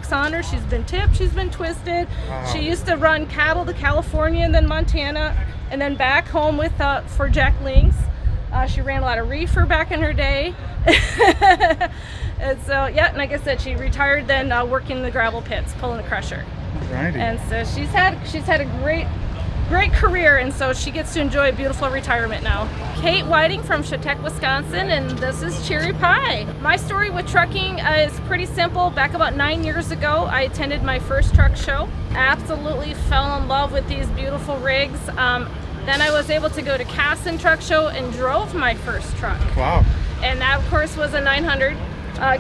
trucks on her. She's been tipped, she's been twisted. Wow. She used to run cattle to California and then Montana and then back home with for Jack Links. She ran a lot of reefer back in her day. And so, yeah, and like I said, she retired then working the gravel pits, pulling the crusher. Righty. And so she's had a great career, and so she gets to enjoy a beautiful retirement now. Kate Whiting from Chautauqua, Wisconsin, and this is Cherry Pie. My story with trucking is pretty simple. Back about 9 years ago, I attended my first truck show. Absolutely fell in love with these beautiful rigs. Then I was able to go to Casson Truck Show and drove my first truck. Wow. And that, of course, was a 900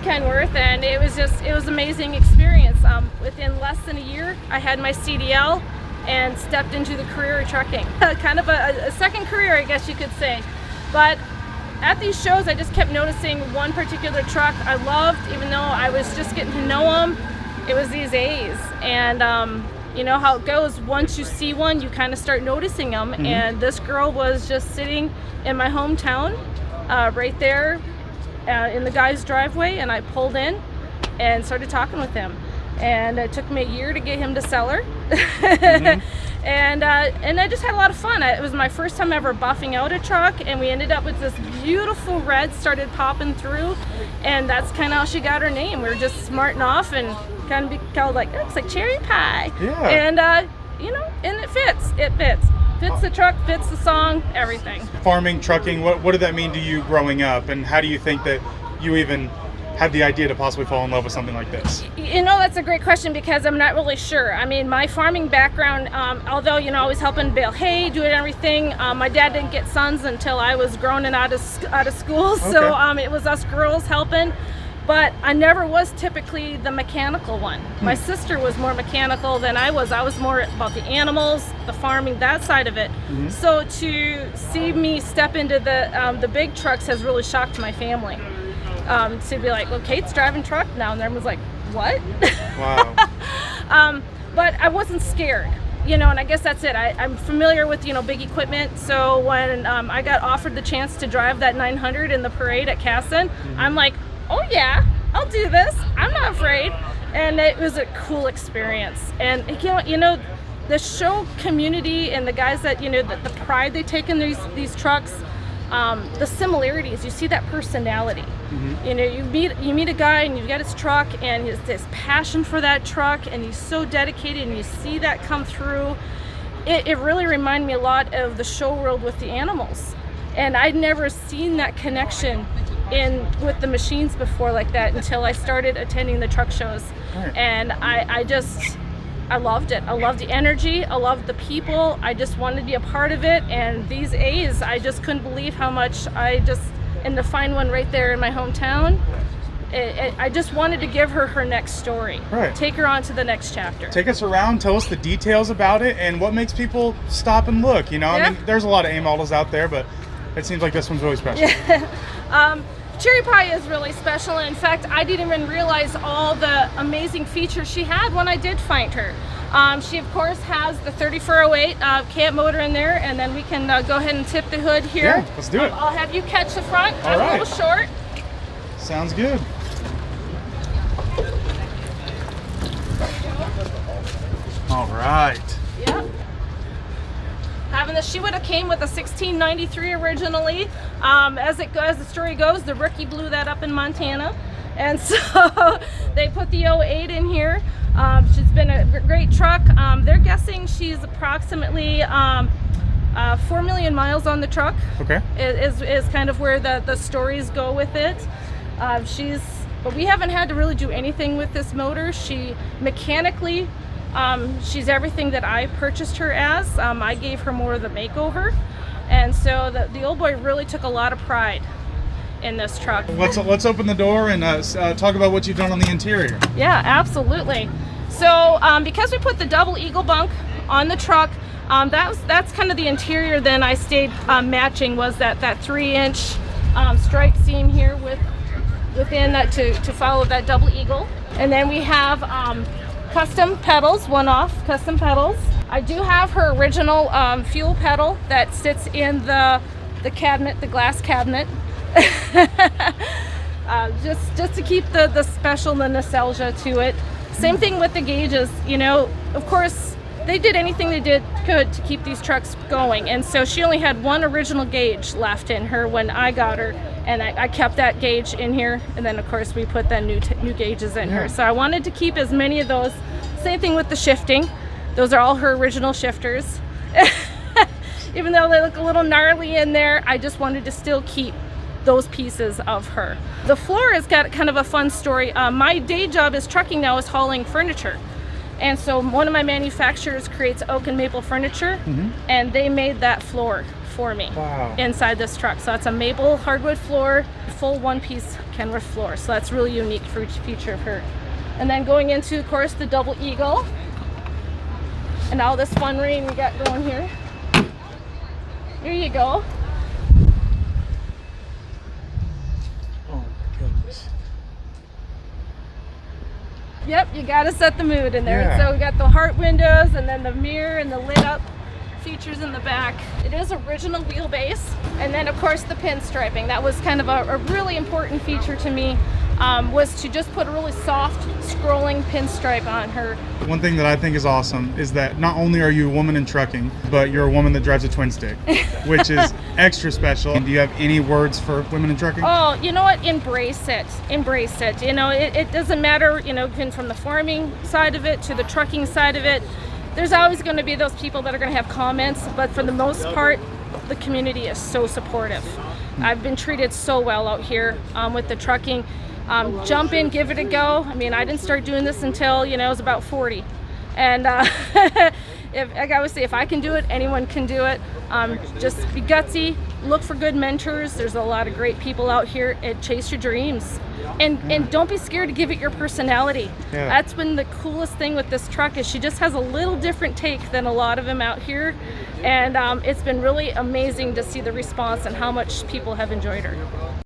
Kenworth, and it was an amazing experience. Within less than a year, I had my CDL and stepped into the career of trucking. Kind of a second career, I guess you could say. But at these shows, I just kept noticing one particular truck I loved, even though I was just getting to know them. It was these A's, and you know how it goes. Once you see one, you kind of start noticing them. Mm-hmm. And this girl was just sitting in my hometown, right there in the guy's driveway, and I pulled in and started talking with him. And it took me a year to get him to sell her. Mm-hmm. And I just had a lot of fun. It was my first time ever buffing out a truck, and we ended up with this beautiful red started popping through, and that's kind of how she got her name. We were just smarting off and kind of be called like, it looks like Cherry Pie. Yeah. And you know, and it fits the truck, fits the song, everything. Farming, trucking, what did that mean to you growing up, and how do you think that you even had the idea to possibly fall in love with something like this? You know, that's a great question, because I'm not really sure. I mean, my farming background, although, you know, I was helping bale hay, doing everything, my dad didn't get sons until I was grown and out of school, Okay. so it was us girls helping. But I never was typically the mechanical one. My sister was more mechanical than I was. I was more about the animals, the farming, that side of it. Mm-hmm. So to see me step into the big trucks has really shocked my family. To be like, well, Kate's driving truck now, and everyone's like, what? Wow. But I wasn't scared, you know, and I guess that's it. I'm familiar with, you know, big equipment, so when I got offered the chance to drive that 900 in the parade at Casson, I'm like, oh yeah, I'll do this. I'm not afraid. And it was a cool experience. And you know, the show community and the guys that, you know, the pride they take in these trucks, the similarities, you see that personality. Mm-hmm. You know, you meet a guy and you've got his truck and his passion for that truck, and he's so dedicated, and you see that come through. It really reminded me a lot of the show world with the animals. And I'd never seen that connection with the machines before like that until I started attending the truck shows. Right. And I loved it. I loved the energy. I loved the people. I just wanted to be a part of it. And these A's, I just couldn't believe how much and to find one right there in my hometown, I just wanted to give her next story. Right. Take her on to the next chapter. Take us around, tell us the details about it, and what makes people stop and look, you know? Yeah. I mean, there's a lot of A models out there, but it seems like this one's really special. Yeah. Cherry Pie is really special. In fact, I didn't even realize all the amazing features she had when I did find her. She, of course, has the 3408 camp motor in there, and then we can go ahead and tip the hood here. Yeah, let's do it. I'll have you catch the front. All I'm right. a little short. Sounds good. All right. Yeah. She would have came with a 1693 originally. As the story goes, the rookie blew that up in Montana, and so they put the 08 in here. She's been a great truck. They're guessing she's approximately 4 million miles on the truck. Okay. Is kind of where the stories go with it. But we haven't had to really do anything with this motor. She mechanically, she's everything that I purchased her as. I gave her more of the makeover, and so the old boy really took a lot of pride in this truck. Let's open the door and talk about what you've done on the interior. Yeah, absolutely. So because we put the double eagle bunk on the truck, that's kind of the interior. Then I stayed matching was that 3-inch stripe seam here within that to follow that double eagle, and then we have custom pedals, one-off custom pedals. I do have her original fuel pedal that sits in the cabinet, the glass cabinet. Just to keep the special, the nostalgia to it. Same thing with the gauges, you know, of course, they did anything they could to keep these trucks going. And so she only had one original gauge left in her when I got her. And I kept that gauge in here. And then, of course, we put the new gauges in her. So I wanted to keep as many of those. Same thing with the shifting. Those are all her original shifters. Even though they look a little gnarly in there, I just wanted to still keep those pieces of her. The floor has got kind of a fun story. My day job is trucking now, is hauling furniture. And so one of my manufacturers creates oak and maple furniture, and they made that floor for me inside this truck. So it's a maple hardwood floor, full one-piece Kenworth floor. So that's really unique for each feature of her. And then going into, of course, the double eagle, and all this fun rain we got going here. Here you go. Yep, you gotta set the mood in there. Yeah. So we got the heart windows and then the mirror and the lit up features in the back. It is original wheelbase. And then of course the pinstriping. That was kind of a really important feature to me, was to just put a really soft scrolling pinstripe on her. One thing that I think is awesome is that not only are you a woman in trucking, but you're a woman that drives a twin stick, which is extra special. Do you have any words for women in trucking? Oh, you know what? Embrace it. Embrace it. You know, it doesn't matter, you know, even from the farming side of it to the trucking side of it. There's always going to be those people that are going to have comments, but for the most part, the community is so supportive. I've been treated so well out here with the trucking. Jump in, give it a go. I mean, I didn't start doing this until, you know, I was about 40. And like I always say, if I can do it, anyone can do it. Just be gutsy, look for good mentors. There's a lot of great people out here, and chase your dreams. And don't be scared to give it your personality. Yeah. That's been the coolest thing with this truck, is she just has a little different take than a lot of them out here. And it's been really amazing to see the response and how much people have enjoyed her.